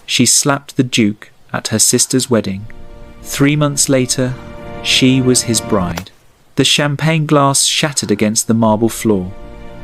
She slapped the Duke at her sister's wedding. 3 months later, she was his bride. The champagne glass shattered against the marble floor.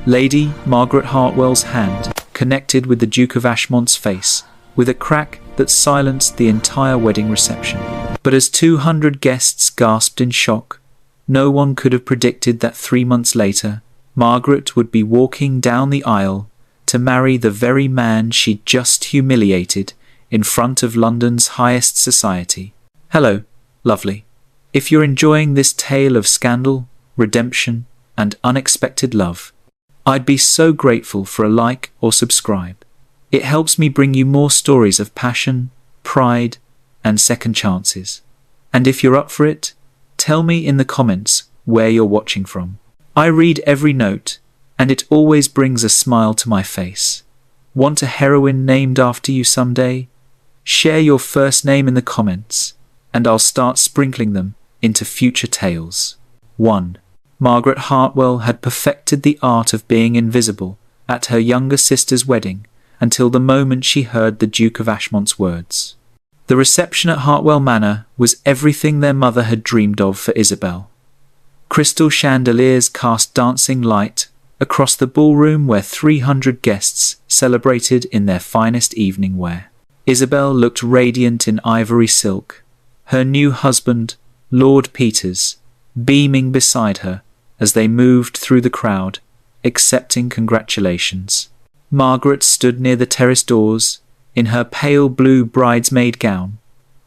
Lady Margaret Hartwell's hand connected with the Duke of Ashmont's face, with a crack that silenced the entire wedding reception. But as 200 guests gasped in shock, no one could have predicted that 3 months later, Margaret would be walking down the aisle to marry the very man she'd just humiliated in front of London's highest society. Hello, lovely. If you're enjoying this tale of scandal, redemption, and unexpected love, I'd be so grateful for a like or subscribe. It helps me bring you more stories of passion, pride, and second chances. And if you're up for it, tell me in the comments where you're watching from. I read every note, and it always brings a smile to my face. Want a heroine named after you someday? Share your first name in the comments, and I'll start sprinkling them into future tales. 1. Margaret Hartwell had perfected the art of being invisible at her younger sister's wedding until the moment she heard the Duke of Ashmont's words. The reception at Hartwell Manor was everything their mother had dreamed of for Isabel. Crystal chandeliers cast dancing light across the ballroom where 300 guests celebrated in their finest evening wear. Isabel looked radiant in ivory silk, her new husband, Lord Peters, beaming beside her as they moved through the crowd, accepting congratulations. Margaret stood near the terrace doors, in her pale blue bridesmaid gown,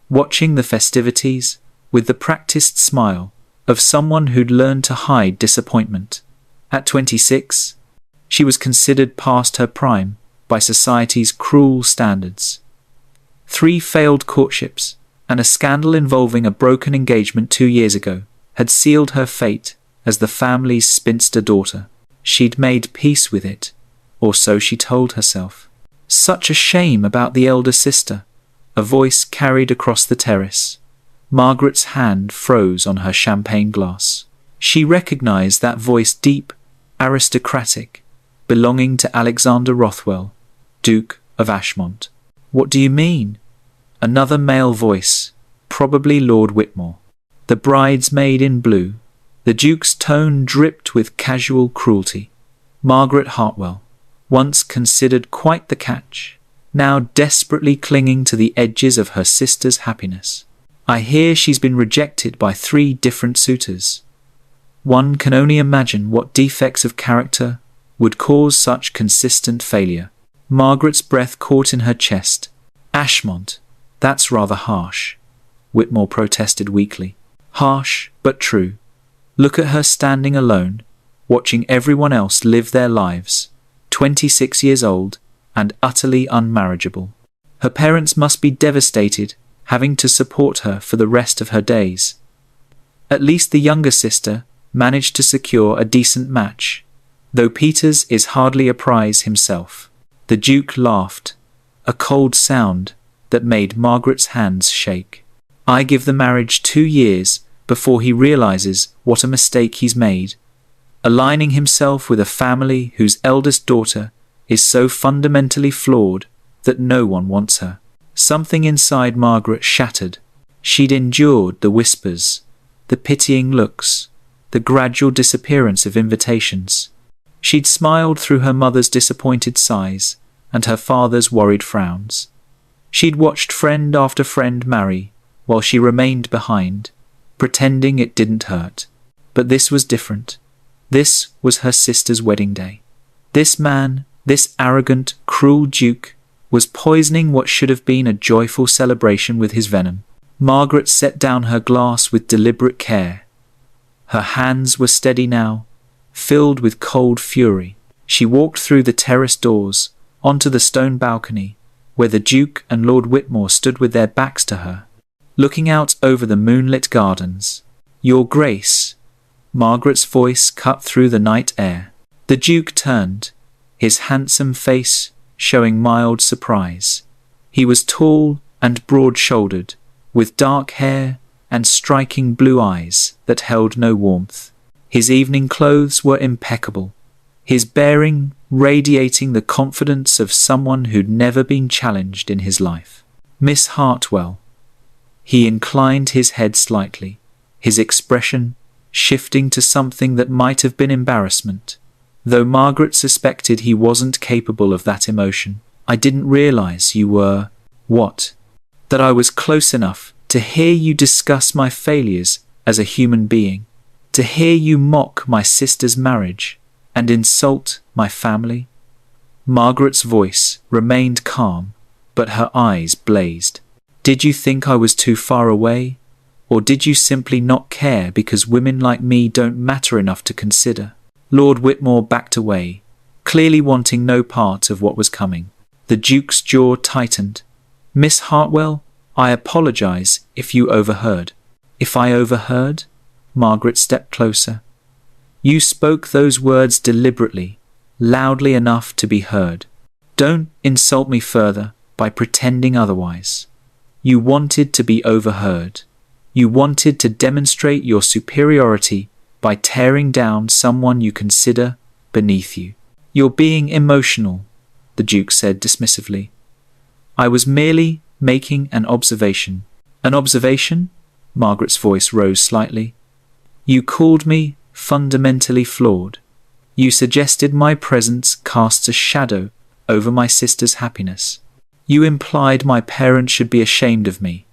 watching the festivities with the practiced smile of someone who'd learned to hide disappointment. At 26, she was considered past her prime by society's cruel standards. 3 failed courtships and a scandal involving a broken engagement 2 years ago had sealed her fate as the family's spinster daughter. She'd made peace with it, or so she told herself. Such a shame about the elder sister, a voice carried across the terrace. Margaret's hand froze on her champagne glass. She recognized that voice, deep, aristocratic, belonging to Alexander Rothwell, Duke of Ashmont. What do you mean? Another male voice, probably Lord Whitmore. The bridesmaid in blue. The Duke's tone dripped with casual cruelty. Margaret Hartwell, once considered quite the catch, now desperately clinging to the edges of her sister's happiness. I hear she's been rejected by 3 different suitors. One can only imagine what defects of character would cause such consistent failure. Margaret's breath caught in her chest. Ashmont, that's rather harsh, Whitmore protested weakly. Harsh, but true. Look at her standing alone, watching everyone else live their lives, 26 years old and utterly unmarriageable. Her parents must be devastated, having to support her for the rest of her days. At least the younger sister managed to secure a decent match, though Peters is hardly a prize himself. The Duke laughed, a cold sound that made Margaret's hands shake. I give the marriage 2 years before he realizes what a mistake he's made, aligning himself with a family whose eldest daughter is so fundamentally flawed that no one wants her. Something inside Margaret shattered. She'd endured the whispers, the pitying looks, the gradual disappearance of invitations. She'd smiled through her mother's disappointed sighs and her father's worried frowns. She'd watched friend after friend marry while she remained behind, pretending it didn't hurt. But this was different. This was her sister's wedding day. This man, this arrogant, cruel Duke, was poisoning what should have been a joyful celebration with his venom. Margaret set down her glass with deliberate care. Her hands were steady now, filled with cold fury. She walked through the terrace doors, onto the stone balcony, where the Duke and Lord Whitmore stood with their backs to her, looking out over the moonlit gardens. Your Grace, Margaret's voice cut through the night air. The Duke turned, his handsome face showing mild surprise. He was tall and broad-shouldered, with dark hair and striking blue eyes that held no warmth. His evening clothes were impeccable, his bearing radiating the confidence of someone who'd never been challenged in his life. Miss Hartwell. He inclined his head slightly, his expression shifting to something that might have been embarrassment, though Margaret suspected he wasn't capable of that emotion. I didn't realize you were… What? That I was close enough to hear you discuss my failures as a human being, to hear you mock my sister's marriage and insult my family. Margaret's voice remained calm, but her eyes blazed. Did you think I was too far away? Or did you simply not care because women like me don't matter enough to consider? Lord Whitmore backed away, clearly wanting no part of what was coming. The Duke's jaw tightened. Miss Hartwell, I apologize if you overheard. If I overheard? Margaret stepped closer. You spoke those words deliberately, loudly enough to be heard. Don't insult me further by pretending otherwise. You wanted to be overheard. You wanted to demonstrate your superiority by tearing down someone you consider beneath you. You're being emotional, the Duke said dismissively. I was merely making an observation. An observation? Margaret's voice rose slightly. You called me fundamentally flawed. You suggested my presence casts a shadow over my sister's happiness. You implied my parents should be ashamed of me.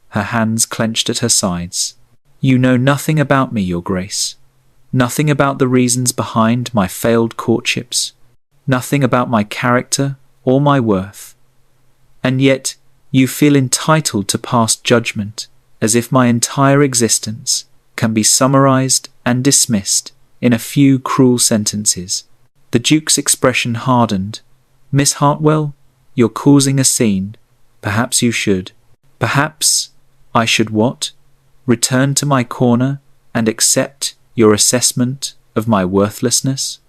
Her hands clenched at her sides. You know nothing about me, Your Grace. Nothing about the reasons behind my failed courtships. Nothing about my character or my worth. And yet you feel entitled to pass judgment as if my entire existence can be summarized and dismissed in a few cruel sentences. The Duke's expression hardened. Miss Hartwell, you're causing a scene. Perhaps you should. Perhaps I should what? Return to my corner and accept your assessment of my worthlessness?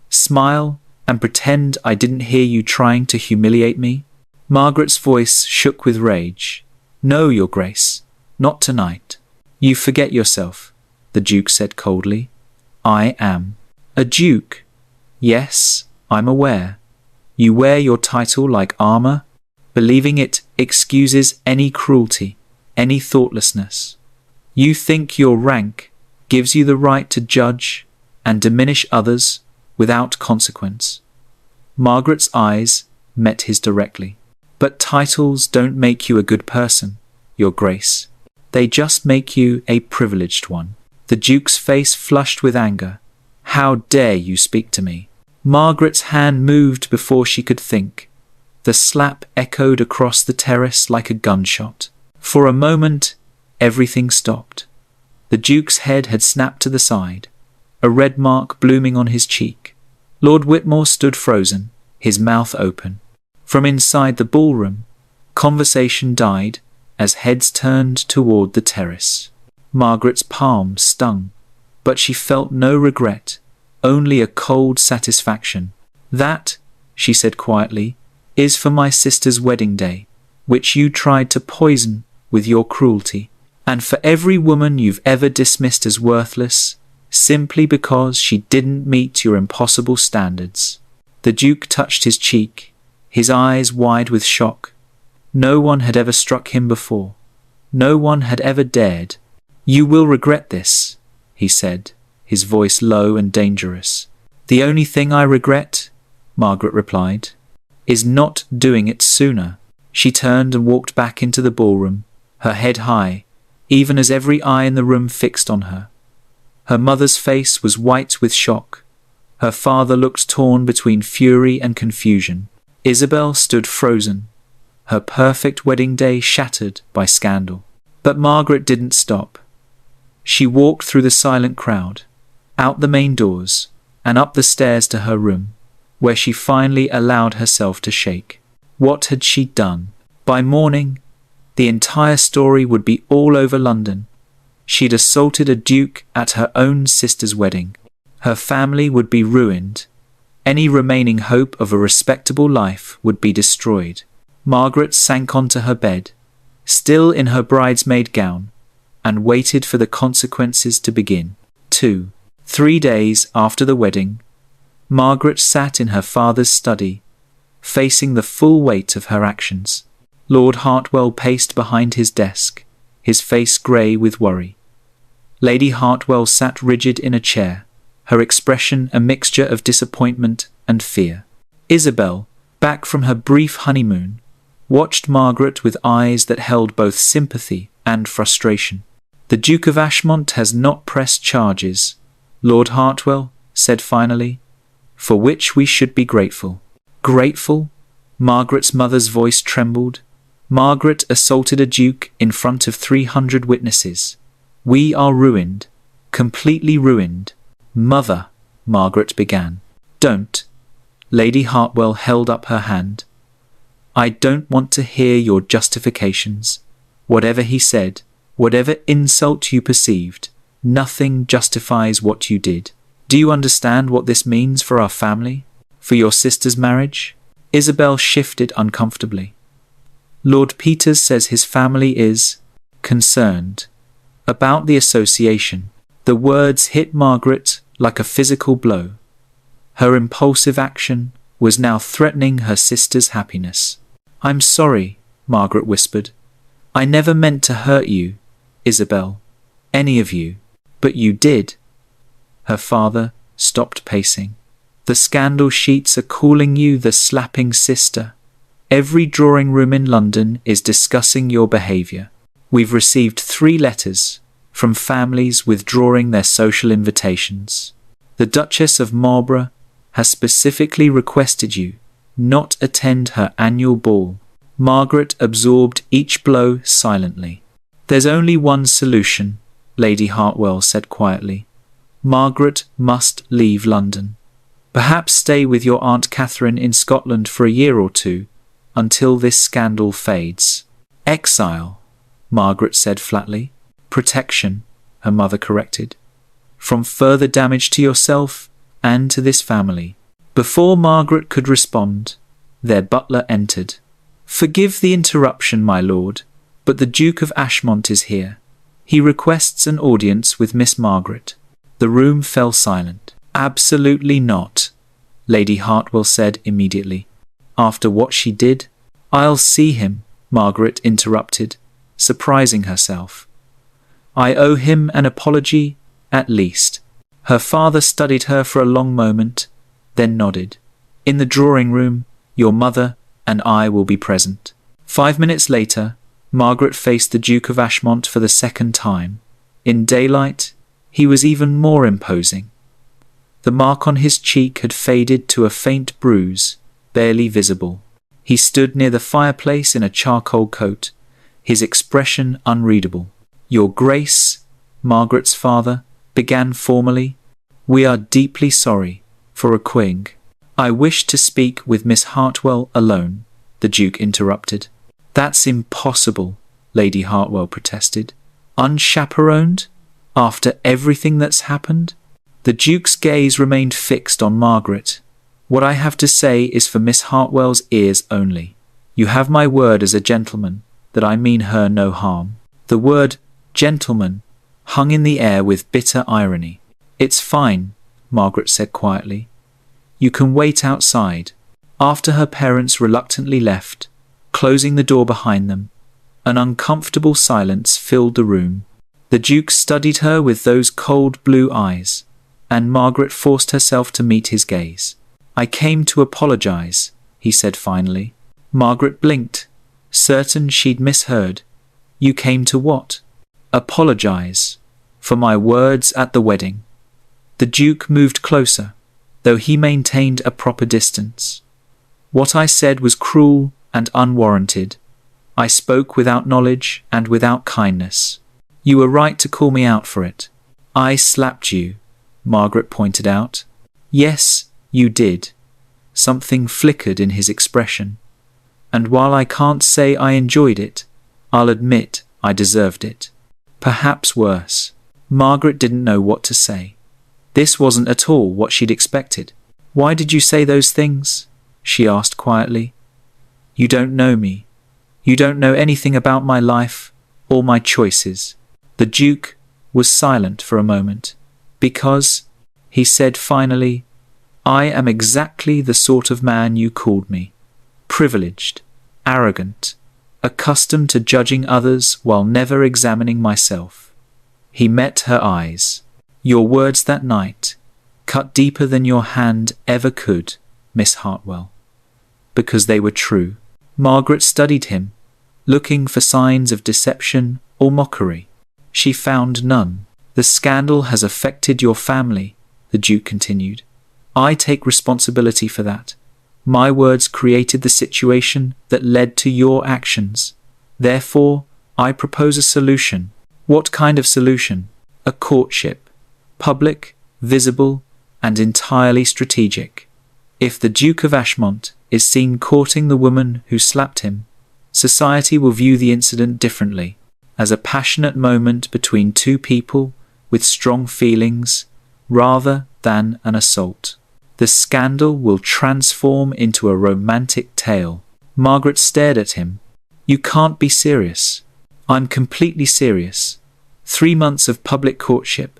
Smile and pretend I didn't hear you trying to humiliate me? Margaret's voice shook with rage. No, Your Grace, not tonight. You forget yourself, the Duke said coldly. I am a Duke. Yes, I'm aware. You wear your title like armor, believing it excuses any cruelty, any thoughtlessness. You think your rank gives you the right to judge and diminish others without consequence. Margaret's eyes met his directly. But titles don't make you a good person, Your Grace. They just make you a privileged one. The Duke's face flushed with anger. How dare you speak to me? Margaret's hand moved before she could think. The slap echoed across the terrace like a gunshot. For a moment, everything stopped. The Duke's head had snapped to the side, a red mark blooming on his cheek. Lord Whitmore stood frozen, his mouth open. From inside the ballroom, conversation died as heads turned toward the terrace. Margaret's palm stung, but she felt no regret, only a cold satisfaction. That, she said quietly, is for my sister's wedding day, which you tried to poison with your cruelty, and for every woman you've ever dismissed as worthless, simply because she didn't meet your impossible standards. The Duke touched his cheek, his eyes wide with shock. No one had ever struck him before. No one had ever dared. You will regret this, he said, his voice low and dangerous. The only thing I regret, Margaret replied, is not doing it sooner. She turned and walked back into the ballroom, her head high, even as every eye in the room fixed on her. Her mother's face was white with shock. Her father looked torn between fury and confusion. Isabel stood frozen, her perfect wedding day shattered by scandal. But Margaret didn't stop. She walked through the silent crowd, out the main doors, and up the stairs to her room, where she finally allowed herself to shake. What had she done? By morning, the entire story would be all over London. She'd assaulted a duke at her own sister's wedding. Her family would be ruined. Any remaining hope of a respectable life would be destroyed. Margaret sank onto her bed, still in her bridesmaid gown, and waited for the consequences to begin. 3 days after the wedding, Margaret sat in her father's study, facing the full weight of her actions. Lord Hartwell paced behind his desk, his face grey with worry. Lady Hartwell sat rigid in a chair, her expression a mixture of disappointment and fear. Isabel, back from her brief honeymoon, watched Margaret with eyes that held both sympathy and frustration. "The Duke of Ashmont has not pressed charges," Lord Hartwell said finally, "for which we should be grateful." "Grateful?" Margaret's mother's voice trembled. "Margaret assaulted a duke in front of 300 witnesses. We are ruined, completely ruined." "Mother," Margaret began. "Don't." Lady Hartwell held up her hand. "I don't want to hear your justifications. Whatever he said, whatever insult you perceived, nothing justifies what you did. Do you understand what this means for our family? For your sister's marriage?" Isabel shifted uncomfortably. "Lord Peters says his family is concerned about the association." The words hit Margaret like a physical blow. Her impulsive action was now threatening her sister's happiness. "I'm sorry," Margaret whispered. "I never meant to hurt you, Isabel, any of you, but you did." Her father stopped pacing. "The scandal sheets are calling you the slapping sister. Every drawing room in London is discussing your behaviour. We've received 3 letters from families withdrawing their social invitations. The Duchess of Marlborough has specifically requested you not attend her annual ball." Margaret absorbed each blow silently. "There's only one solution," Lady Hartwell said quietly. "Margaret must leave London. Perhaps stay with your Aunt Catherine in Scotland for a year or 2, until this scandal fades." "Exile," Margaret said flatly. "Protection," her mother corrected. "From further damage to yourself and to this family." Before Margaret could respond, their butler entered. "Forgive the interruption, my lord, but the Duke of Ashmont is here. He requests an audience with Miss Margaret." The room fell silent. "Absolutely not," Lady Hartwell said immediately. "After what she did?" "I'll see him," Margaret interrupted, surprising herself. "I owe him an apology, at least." Her father studied her for a long moment, then nodded. "In the drawing room, your mother and I will be present." 5 minutes later, Margaret faced the Duke of Ashmont for the second time. In daylight, he was even more imposing. The mark on his cheek had faded to a faint bruise, barely visible. He stood near the fireplace in a charcoal coat, his expression unreadable. "Your Grace," Margaret's father began formally, "we are deeply sorry for a quig." "I wish to speak with Miss Hartwell alone," the Duke interrupted. "That's impossible," Lady Hartwell protested. "Unchaperoned? After everything that's happened?" The Duke's gaze remained fixed on Margaret. "What I have to say is for Miss Hartwell's ears only. You have my word as a gentleman that I mean her no harm." The word gentleman hung in the air with bitter irony. "It's fine," Margaret said quietly. "You can wait outside." After her parents reluctantly left, closing the door behind them, an uncomfortable silence filled the room. The Duke studied her with those cold blue eyes, and Margaret forced herself to meet his gaze. "I came to apologize," he said finally. Margaret blinked, certain she'd misheard. "You came to what?" "Apologize. For my words at the wedding." The Duke moved closer, though he maintained a proper distance. "What I said was cruel and unwarranted. I spoke without knowledge and without kindness. You were right to call me out for it." "I slapped you," Margaret pointed out. "Yes, you did." Something flickered in his expression. "And while I can't say I enjoyed it, I'll admit I deserved it. Perhaps worse." Margaret didn't know what to say. This wasn't at all what she'd expected. "Why did you say those things?" she asked quietly. "You don't know me. You don't know anything about my life or my choices." The Duke was silent for a moment. "Because," he said finally, "I am exactly the sort of man you called me. Privileged, arrogant, accustomed to judging others while never examining myself. He met her eyes. Your words that night cut deeper than your hand ever could, Miss Hartwell. Because they were true. Margaret studied him, looking for signs of deception or mockery. She found none. The scandal has affected your family, the Duke continued. I take responsibility for that. My words created the situation that led to your actions. Therefore, I propose a solution. What kind of solution? A courtship. Public, visible, and entirely strategic. If the Duke of Ashmont is seen courting the woman who slapped him, society will view the incident differently, as a passionate moment between two people with strong feelings, rather than an assault. The scandal will transform into a romantic tale. Margaret stared at him. You can't be serious. I'm completely serious. 3 months of public courtship.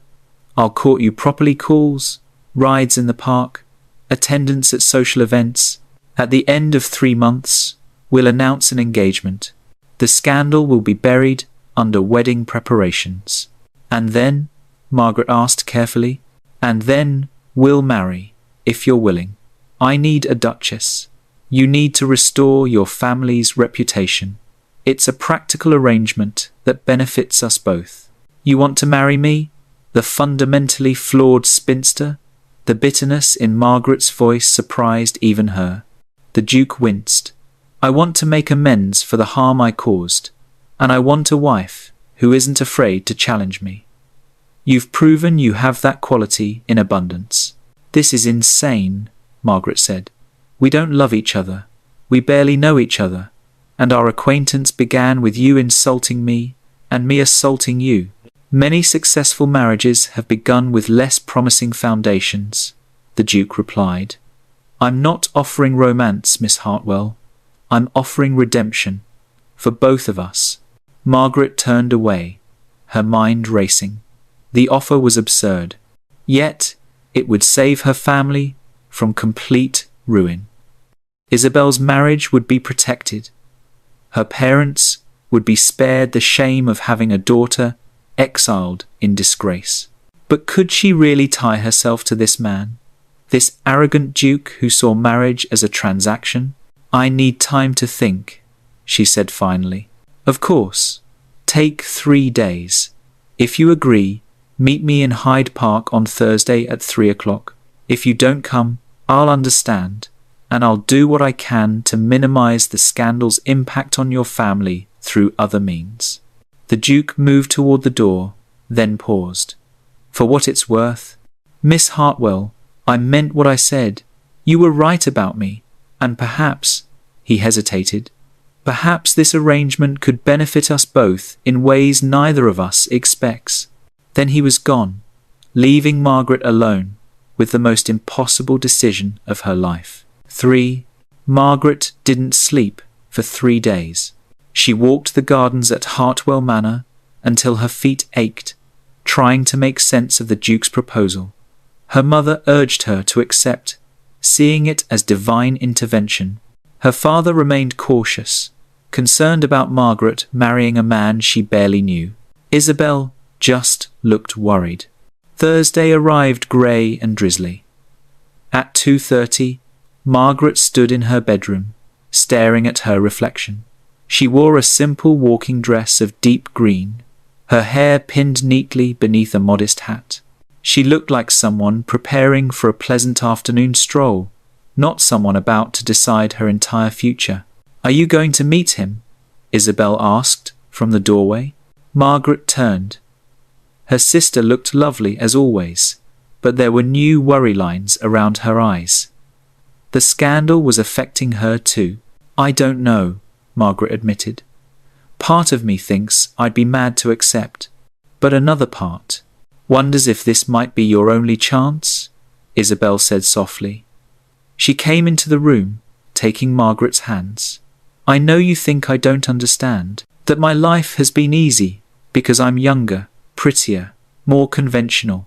I'll court you properly. Calls, rides in the park, attendance at social events. At the end of 3 months, we'll announce an engagement. The scandal will be buried under wedding preparations. And then, Margaret asked carefully, and then we'll marry, if you're willing. I need a duchess. You need to restore your family's reputation. It's a practical arrangement that benefits us both. You want to marry me, the fundamentally flawed spinster? The bitterness in Margaret's voice surprised even her. The Duke winced. I want to make amends for the harm I caused, and I want a wife who isn't afraid to challenge me. You've proven you have that quality in abundance. This is insane, Margaret said. We don't love each other. We barely know each other, and our acquaintance began with you insulting me and me assaulting you. Many successful marriages have begun with less promising foundations, the Duke replied. I'm not offering romance, Miss Hartwell. I'm offering redemption, for both of us. Margaret turned away, her mind racing. The offer was absurd, yet it would save her family from complete ruin. Isabel's marriage would be protected. Her parents would be spared the shame of having a daughter exiled in disgrace. But could she really tie herself to this man? This arrogant Duke who saw marriage as a transaction? I need time to think, she said finally. Of course. Take 3 days. If you agree, meet me in Hyde Park on Thursday at 3 o'clock. If you don't come, I'll understand, and I'll do what I can to minimize the scandal's impact on your family through other means. The Duke moved toward the door, then paused. For what it's worth, Miss Hartwell, I meant what I said. You were right about me, and perhaps, he hesitated, perhaps this arrangement could benefit us both in ways neither of us expects. Then he was gone, leaving Margaret alone with the most impossible decision of her life. 3. Margaret didn't sleep for 3 days. She walked the gardens at Hartwell Manor until her feet ached, trying to make sense of the Duke's proposal. Her mother urged her to accept, seeing it as divine intervention. Her father remained cautious, concerned about Margaret marrying a man she barely knew. Isabel just looked worried. Thursday arrived grey and drizzly. At 2:30, Margaret stood in her bedroom, staring at her reflection. She wore a simple walking dress of deep green, her hair pinned neatly beneath a modest hat. She looked like someone preparing for a pleasant afternoon stroll, not someone about to decide her entire future. Are you going to meet him? Isabel asked from the doorway. Margaret turned. Her sister looked lovely as always, but there were new worry lines around her eyes. The scandal was affecting her too. I don't know, Margaret admitted. Part of me thinks I'd be mad to accept, but another part wonders if this might be your only chance, Isabel said softly. She came into the room, taking Margaret's hands. I know you think I don't understand, that my life has been easy because I'm younger, prettier, more conventional.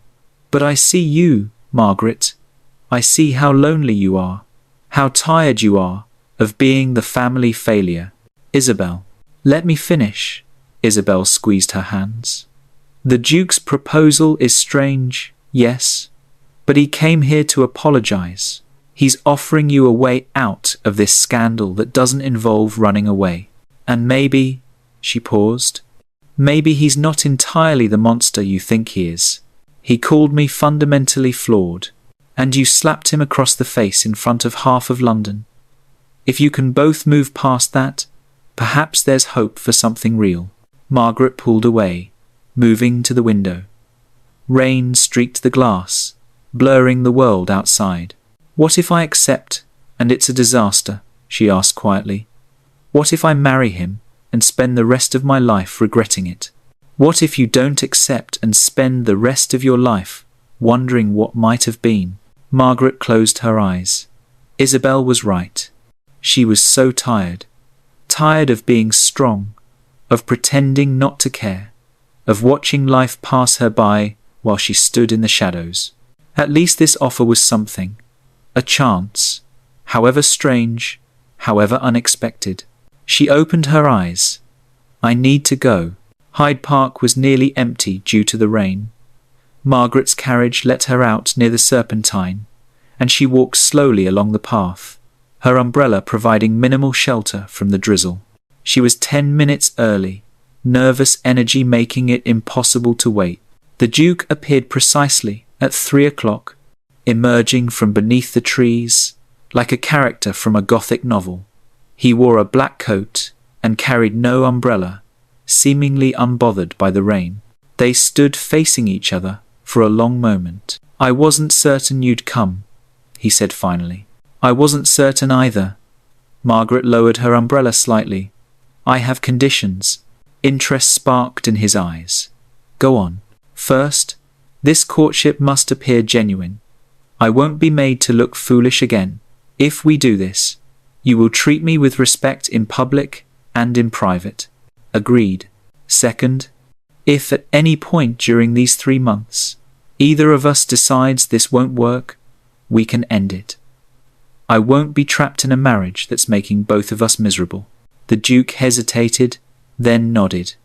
But I see you, Margaret. I see how lonely you are, how tired you are of being the family failure. Isabel, Let me finish. Isabel squeezed her hands. The Duke's proposal is strange, yes, but he came here to apologize. He's offering you a way out of this scandal that doesn't involve running away. And maybe, she paused, maybe he's not entirely the monster you think he is. He called me fundamentally flawed, and you slapped him across the face in front of half of London. If you can both move past that, perhaps there's hope for something real. Margaret pulled away, moving to the window. Rain streaked the glass, blurring the world outside. What if I accept, and it's a disaster? She asked quietly. What if I marry him and spend the rest of my life regretting it? What if you don't accept and spend the rest of your life wondering what might have been? Margaret closed her eyes. Isabel was right. She was so tired. Tired of being strong, of pretending not to care, of watching life pass her by while she stood in the shadows. At least this offer was something. A chance, however strange, however unexpected. She opened her eyes. I need to go. Hyde Park was nearly empty due to the rain. Margaret's carriage let her out near the Serpentine, and she walked slowly along the path, her umbrella providing minimal shelter from the drizzle. She was 10 minutes early, nervous energy making it impossible to wait. The Duke appeared precisely at 3 o'clock, emerging from beneath the trees, like a character from a Gothic novel. He wore a black coat and carried no umbrella, seemingly unbothered by the rain. They stood facing each other for a long moment. I wasn't certain you'd come, he said finally. I wasn't certain either. Margaret lowered her umbrella slightly. I have conditions. Interest sparked in his eyes. Go on. First, this courtship must appear genuine. I won't be made to look foolish again. If we do this, you will treat me with respect in public and in private. Agreed. Second, if at any point during these 3 months, either of us decides this won't work, we can end it. I won't be trapped in a marriage that's making both of us miserable. The Duke hesitated, then nodded.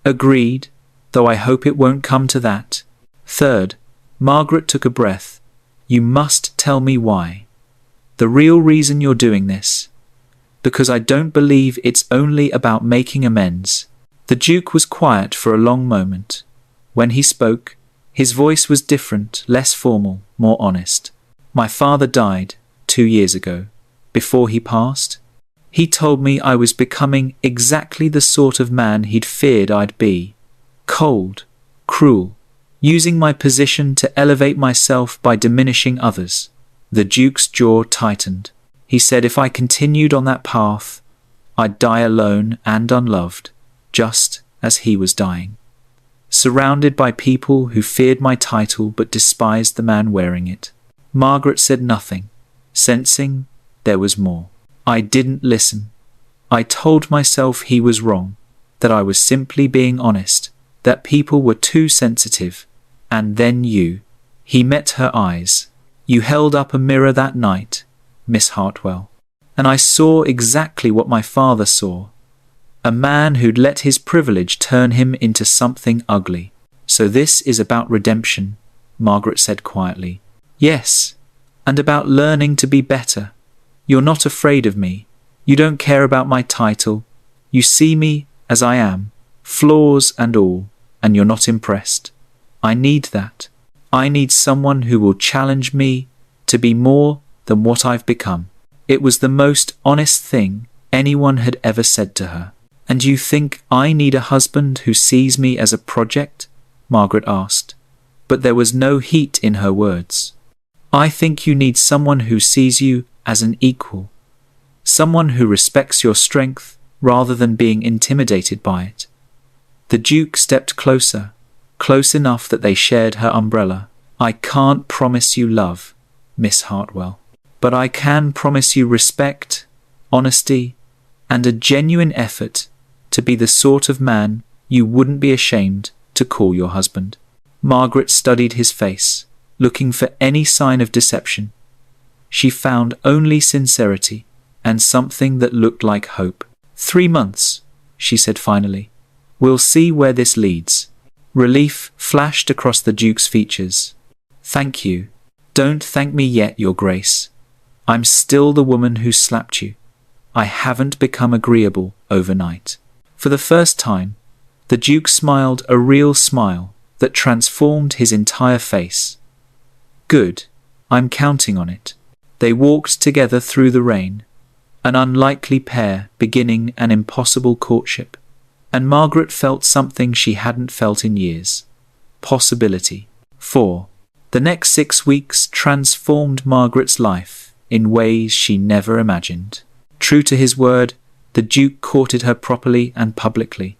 Agreed, though I hope it won't come to that. Third, Margaret took a breath. You must tell me why. The real reason you're doing this. Because I don't believe it's only about making amends. The Duke was quiet for a long moment. When he spoke, his voice was different, less formal, more honest. My father died 2 years ago. Before he passed, he told me I was becoming exactly the sort of man he'd feared I'd be. Cold, cruel, using my position to elevate myself by diminishing others. The Duke's jaw tightened. He said if I continued on that path, I'd die alone and unloved, just as he was dying. Surrounded by people who feared my title but despised the man wearing it. Margaret said nothing, sensing there was more. I didn't listen. I told myself he was wrong, that I was simply being honest, that people were too sensitive. And then you. He met her eyes. You held up a mirror that night, Miss Hartwell, and I saw exactly what my father saw. A man who'd let his privilege turn him into something ugly. So this is about redemption, Margaret said quietly. Yes, and about learning to be better. You're not afraid of me. You don't care about my title. You see me as I am, flaws and all, and you're not impressed. I need that. I need someone who will challenge me to be more than what I've become. It was the most honest thing anyone had ever said to her. And you think I need a husband who sees me as a project? Margaret asked, but there was no heat in her words. I think you need someone who sees you as an equal. Someone who respects your strength rather than being intimidated by it. The Duke stepped closer, close enough that they shared her umbrella. I can't promise you love, Miss Hartwell, but I can promise you respect, honesty, and a genuine effort to be the sort of man you wouldn't be ashamed to call your husband. Margaret studied his face, looking for any sign of deception. She found only sincerity and something that looked like hope. 3 months, she said finally. We'll see where this leads. Relief flashed across the Duke's features. Thank you. Don't thank me yet, Your Grace. I'm still the woman who slapped you. I haven't become agreeable overnight. For the first time, the Duke smiled a real smile that transformed his entire face. Good. I'm counting on it. They walked together through the rain, an unlikely pair beginning an impossible courtship, and Margaret felt something she hadn't felt in years. Possibility. 4. The next 6 weeks transformed Margaret's life in ways she never imagined. True to his word, the Duke courted her properly and publicly.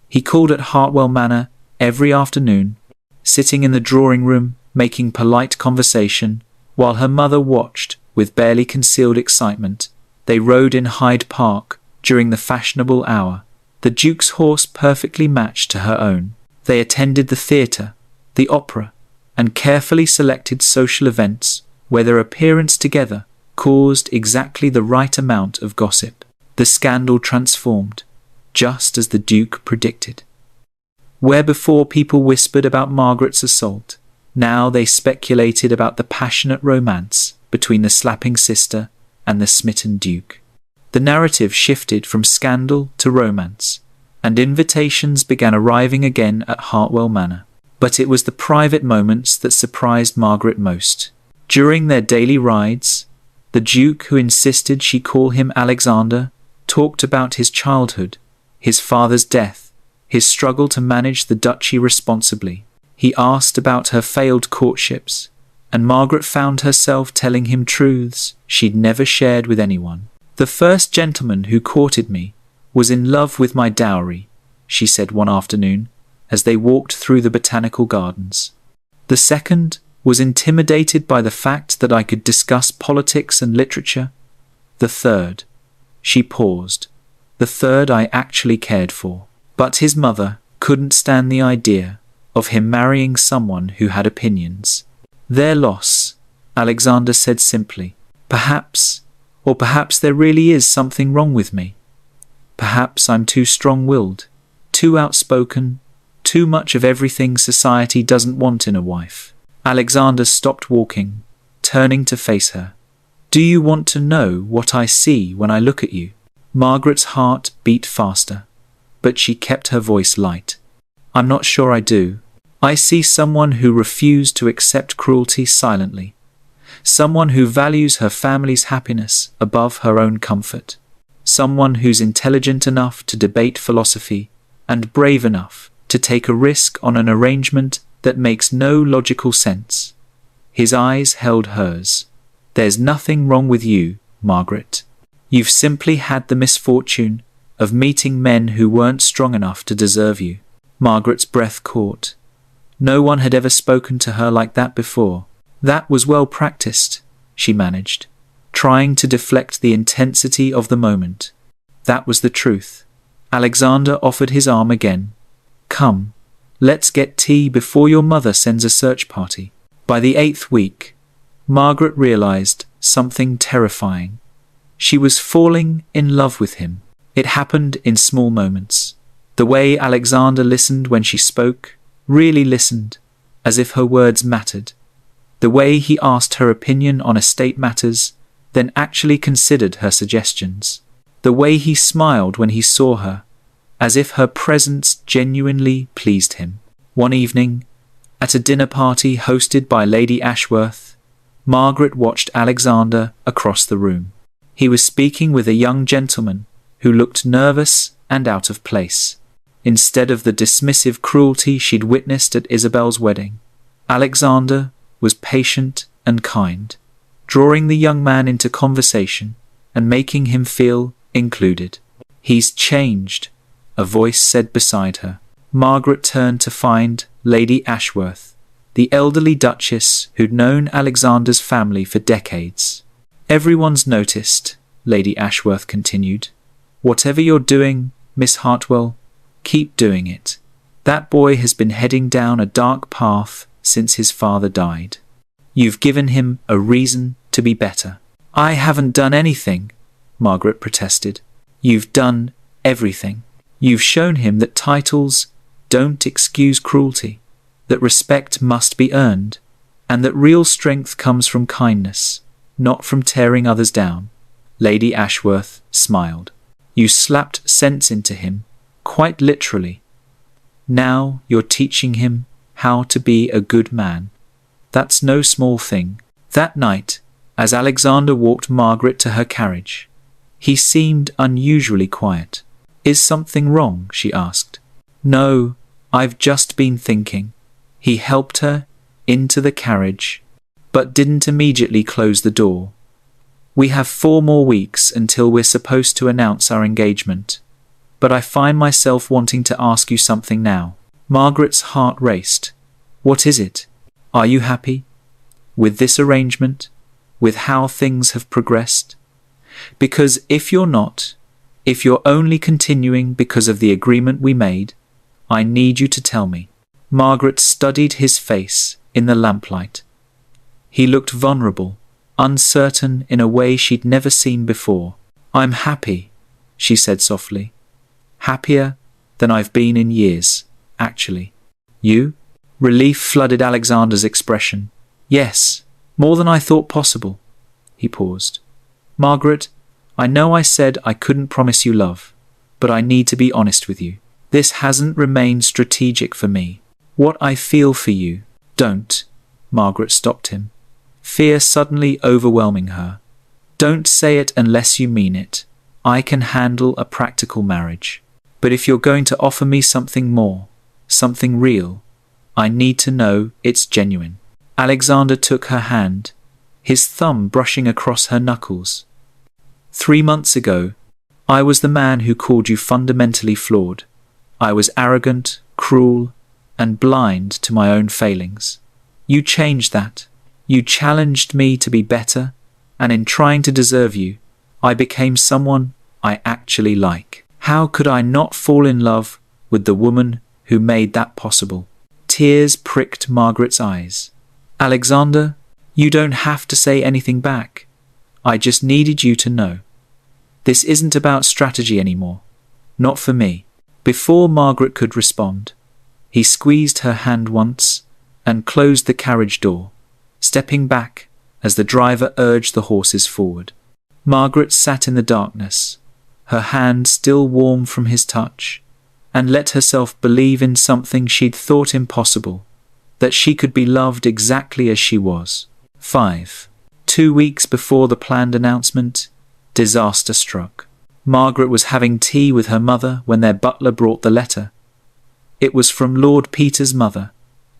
He called at Hartwell Manor every afternoon, sitting in the drawing room, making polite conversation, while her mother watched with barely concealed excitement. They rode in Hyde Park during the fashionable hour, the Duke's horse perfectly matched to her own. They attended the theatre, the opera, and carefully selected social events where their appearance together caused exactly the right amount of gossip. The scandal transformed, just as the Duke predicted. Where before people whispered about Margaret's assault, now they speculated about the passionate romance between the slapping sister and the smitten Duke. The narrative shifted from scandal to romance, and invitations began arriving again at Hartwell Manor. But it was the private moments that surprised Margaret most. During their daily rides, the Duke, who insisted she call him Alexander, talked about his childhood, his father's death, his struggle to manage the duchy responsibly. He asked about her failed courtships, and Margaret found herself telling him truths she'd never shared with anyone. The first gentleman who courted me was in love with my dowry, she said one afternoon, as they walked through the botanical gardens. The second was intimidated by the fact that I could discuss politics and literature. The third, she paused, the third I actually cared for. But his mother couldn't stand the idea of him marrying someone who had opinions. Their loss, Alexander said simply. Perhaps there really is something wrong with me. Perhaps I'm too strong-willed, too outspoken, too much of everything society doesn't want in a wife. Alexander stopped walking, turning to face her. Do you want to know what I see when I look at you? Margaret's heart beat faster, but she kept her voice light. I'm not sure I do. I see someone who refused to accept cruelty silently. Someone who values her family's happiness above her own comfort. Someone who's intelligent enough to debate philosophy and brave enough to take a risk on an arrangement that makes no logical sense. His eyes held hers. There's nothing wrong with you, Margaret. You've simply had the misfortune of meeting men who weren't strong enough to deserve you. Margaret's breath caught. No one had ever spoken to her like that before. That was well practiced, she managed, trying to deflect the intensity of the moment. That was the truth. Alexander offered his arm again. Come, let's get tea before your mother sends a search party. By the 8th week, Margaret realized something terrifying. She was falling in love with him. It happened in small moments. The way Alexander listened when she spoke, really listened, as if her words mattered. The way he asked her opinion on estate matters, then actually considered her suggestions. The way he smiled when he saw her, as if her presence genuinely pleased him. One evening, at a dinner party hosted by Lady Ashworth, Margaret watched Alexander across the room. He was speaking with a young gentleman who looked nervous and out of place. Instead of the dismissive cruelty she'd witnessed at Isabel's wedding, Alexander was patient and kind, drawing the young man into conversation and making him feel included. He's changed, a voice said beside her. Margaret turned to find Lady Ashworth, the elderly duchess who'd known Alexander's family for decades. Everyone's noticed, Lady Ashworth continued. Whatever you're doing, Miss Hartwell, keep doing it. That boy has been heading down a dark path since his father died. You've given him a reason to be better. I haven't done anything, Margaret protested. You've done everything. You've shown him that titles don't excuse cruelty, that respect must be earned, and that real strength comes from kindness, not from tearing others down. Lady Ashworth smiled. You slapped sense into him, quite literally. Now you're teaching him how to be a good man. That's no small thing. That night, as Alexander walked Margaret to her carriage, he seemed unusually quiet. Is something wrong? She asked. No, I've just been thinking. He helped her into the carriage, but didn't immediately close the door. We have 4 more weeks until we're supposed to announce our engagement, but I find myself wanting to ask you something now. Margaret's heart raced. What is it? Are you happy with this arrangement, with how things have progressed? Because if you're not, if you're only continuing because of the agreement we made, I need you to tell me. Margaret studied his face in the lamplight. He looked vulnerable, uncertain in a way she'd never seen before. I'm happy, she said softly. Happier than I've been in years, actually. You? Relief flooded Alexander's expression. Yes, more than I thought possible. He paused. Margaret, I know I said I couldn't promise you love, but I need to be honest with you. This hasn't remained strategic for me. What I feel for you. Don't. Margaret stopped him, fear suddenly overwhelming her. Don't say it unless you mean it. I can handle a practical marriage. But if you're going to offer me something more, something real, I need to know it's genuine. Alexander took her hand, his thumb brushing across her knuckles. 3 months ago, I was the man who called you fundamentally flawed. I was arrogant, cruel, and blind to my own failings. You changed that. You challenged me to be better, and in trying to deserve you, I became someone I actually like. How could I not fall in love with the woman who made that possible? Tears pricked Margaret's eyes. Alexander, you don't have to say anything back. I just needed you to know. This isn't about strategy anymore. Not for me. Before Margaret could respond, he squeezed her hand once and closed the carriage door, stepping back as the driver urged the horses forward. Margaret sat in the darkness, her hand still warm from his touch, and let herself believe in something she'd thought impossible, that she could be loved exactly as she was. 5. 2 weeks before the planned announcement, disaster struck. Margaret was having tea with her mother when their butler brought the letter. It was from Lord Peter's mother,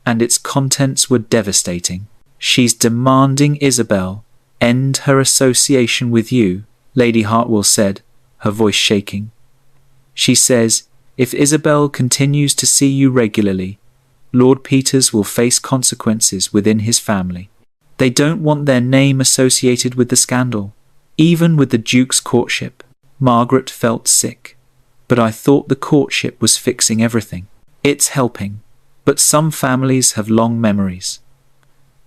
and its contents were devastating. She's demanding Isabel end her association with you, Lady Hartwell said, her voice shaking. She says, if Isabel continues to see you regularly, Lord Peters will face consequences within his family. They don't want their name associated with the scandal, even with the Duke's courtship. Margaret felt sick, but I thought the courtship was fixing everything. It's helping, but some families have long memories.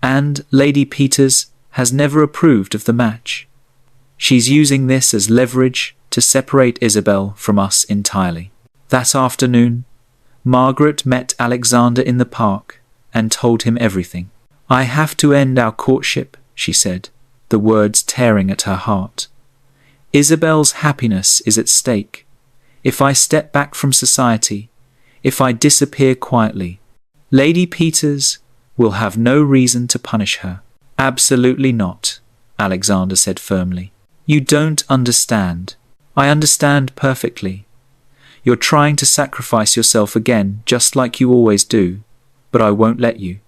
And Lady Peters has never approved of the match. She's using this as leverage to separate Isabel from us entirely. That afternoon, Margaret met Alexander in the park and told him everything. I have to end our courtship, she said, the words tearing at her heart. Isabel's happiness is at stake. If I step back from society, if I disappear quietly, Lady Peters will have no reason to punish her. Absolutely not, Alexander said firmly. You don't understand. I understand perfectly. You're trying to sacrifice yourself again, just like you always do, but I won't let you.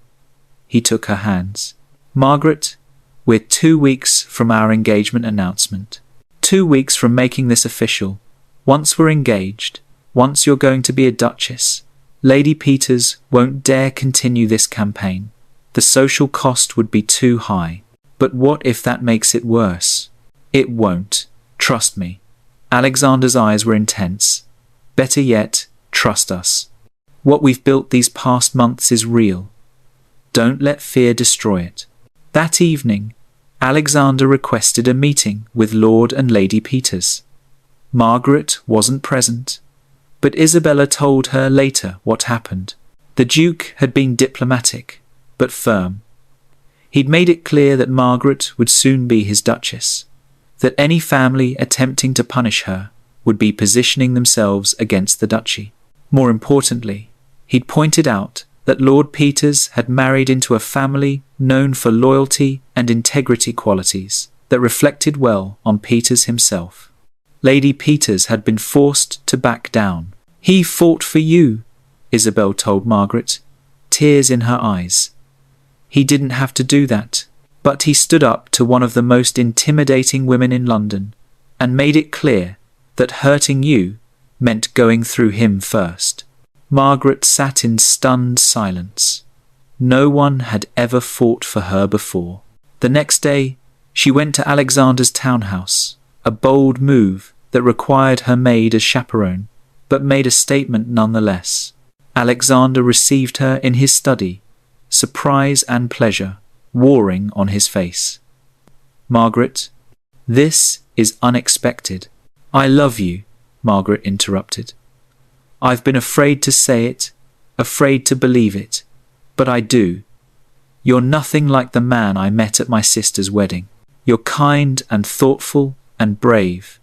He took her hands. Margaret, we're 2 weeks from our engagement announcement. 2 weeks from making this official. Once we're engaged, once you're going to be a duchess, Lady Peters won't dare continue this campaign. The social cost would be too high. But what if that makes it worse? It won't. Trust me. Alexander's eyes were intense. Better yet, trust us. What we've built these past months is real. Don't let fear destroy it. That evening, Alexander requested a meeting with Lord and Lady Peters. Margaret wasn't present, But Isabella told her later what happened. The Duke had been diplomatic, but firm. He'd made it clear that Margaret would soon be his Duchess, that any family attempting to punish her would be positioning themselves against the duchy. More importantly, he'd pointed out that Lord Peters had married into a family known for loyalty and integrity qualities that reflected well on Peters himself. Lady Peters had been forced to back down. "He fought for you," Isabel told Margaret, tears in her eyes. "He didn't have to do that, but he stood up to one of the most intimidating women in London and made it clear that hurting you meant going through him first." Margaret sat in stunned silence. No one had ever fought for her before. The next day, she went to Alexander's townhouse, a bold move that required her maid as chaperone, but made a statement nonetheless. Alexander received her in his study, surprise and pleasure warring on his face. "Margaret, this is unexpected." "I love you," Margaret interrupted. "I've been afraid to say it, afraid to believe it, but I do. You're nothing like the man I met at my sister's wedding. You're kind and thoughtful and brave,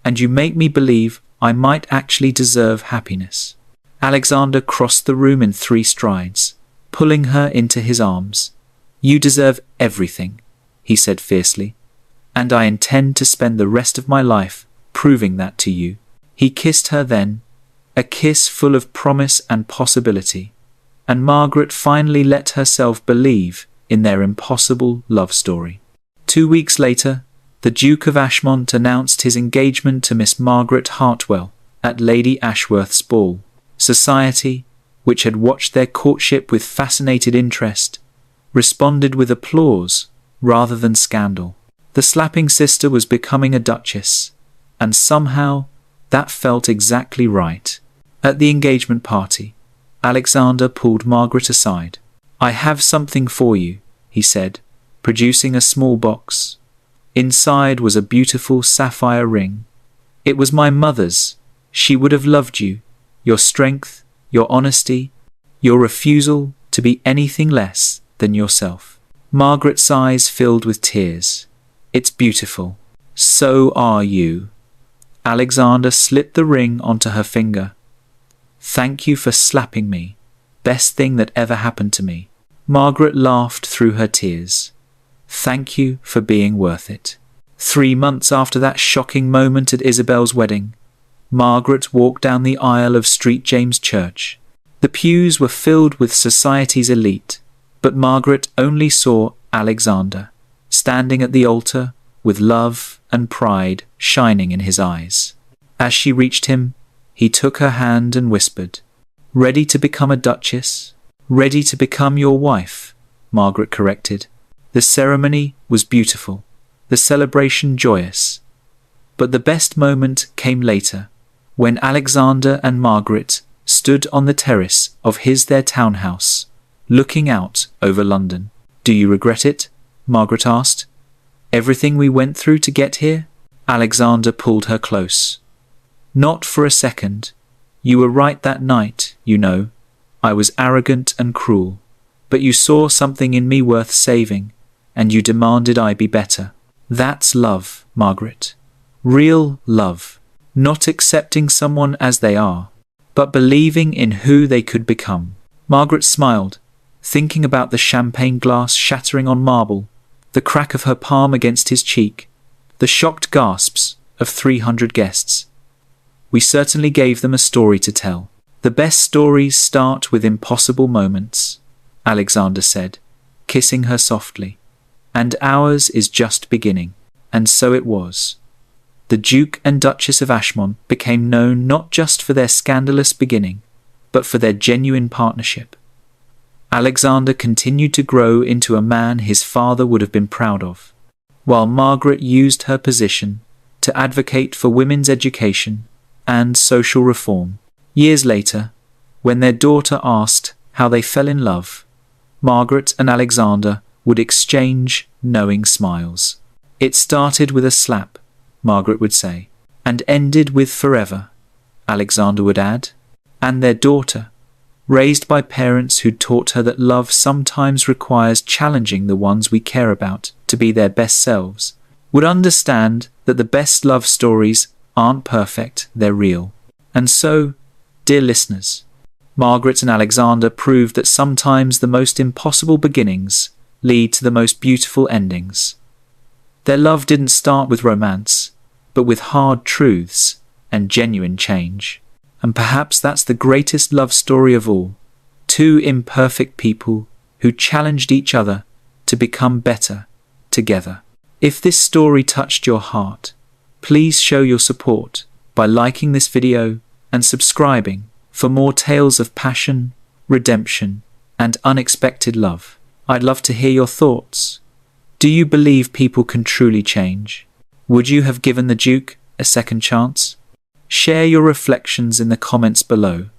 and you make me believe I might actually deserve happiness." Alexander crossed the room in 3 strides, pulling her into his arms. "You deserve everything," he said fiercely, "and I intend to spend the rest of my life proving that to you." He kissed her then, a kiss full of promise and possibility, and Margaret finally let herself believe in their impossible love story. 2 weeks later, the Duke of Ashmont announced his engagement to Miss Margaret Hartwell at Lady Ashworth's ball. Society, which had watched their courtship with fascinated interest, responded with applause rather than scandal. The slapping sister was becoming a duchess, and somehow that felt exactly right. At the engagement party, Alexander pulled Margaret aside. "I have something for you," he said, producing a small box. Inside was a beautiful sapphire ring. "It was my mother's. She would have loved you, your strength, your honesty, your refusal to be anything less than yourself." Margaret's eyes filled with tears. "It's beautiful. So are you." Alexander slipped the ring onto her finger. "Thank you for slapping me. Best thing that ever happened to me." Margaret laughed through her tears. "Thank you for being worth it." 3 months after that shocking moment at Isabel's wedding, Margaret walked down the aisle of St. James Church. The pews were filled with society's elite, but Margaret only saw Alexander, standing at the altar with love and pride shining in his eyes. As she reached him, he took her hand and whispered, "Ready to become a duchess? Ready to become your wife," Margaret corrected. The ceremony was beautiful, the celebration joyous. But the best moment came later, when Alexander and Margaret stood on the terrace of their townhouse, looking out over London. "Do you regret it?" Margaret asked. "Everything we went through to get here?" Alexander pulled her close. "Not for a second. You were right that night, you know. I was arrogant and cruel, but you saw something in me worth saving, and you demanded I be better. That's love, Margaret. Real love. Not accepting someone as they are, but believing in who they could become." Margaret smiled, thinking about the champagne glass shattering on marble, the crack of her palm against his cheek, the shocked gasps of 300 guests. "We certainly gave them a story to tell." "The best stories start with impossible moments," Alexander said, kissing her softly. "And ours is just beginning." And so it was. The Duke and Duchess of Ashmont became known not just for their scandalous beginning, but for their genuine partnership. Alexander continued to grow into a man his father would have been proud of, while Margaret used her position to advocate for women's education and social reform. Years later, when their daughter asked how they fell in love, Margaret and Alexander would exchange knowing smiles. "It started with a slap," Margaret would say, "and ended with forever," Alexander would add, and their daughter, raised by parents who taught her that love sometimes requires challenging the ones we care about to be their best selves, would understand that the best love stories aren't perfect, they're real. And so, dear listeners, Margaret and Alexander proved that sometimes the most impossible beginnings lead to the most beautiful endings. Their love didn't start with romance, but with hard truths and genuine change. And perhaps that's the greatest love story of all. Two imperfect people who challenged each other to become better together. If this story touched your heart, please show your support by liking this video and subscribing for more tales of passion, redemption, and unexpected love. I'd love to hear your thoughts. Do you believe people can truly change? Would you have given the Duke a second chance? Share your reflections in the comments below.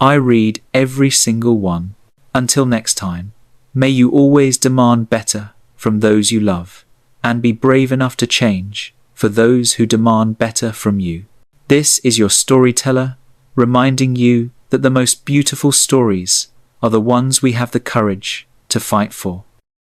I read every single one. Until next time, may you always demand better from those you love, and be brave enough to change for those who demand better from you. This is your storyteller, reminding you that the most beautiful stories are the ones we have the courage to fight for.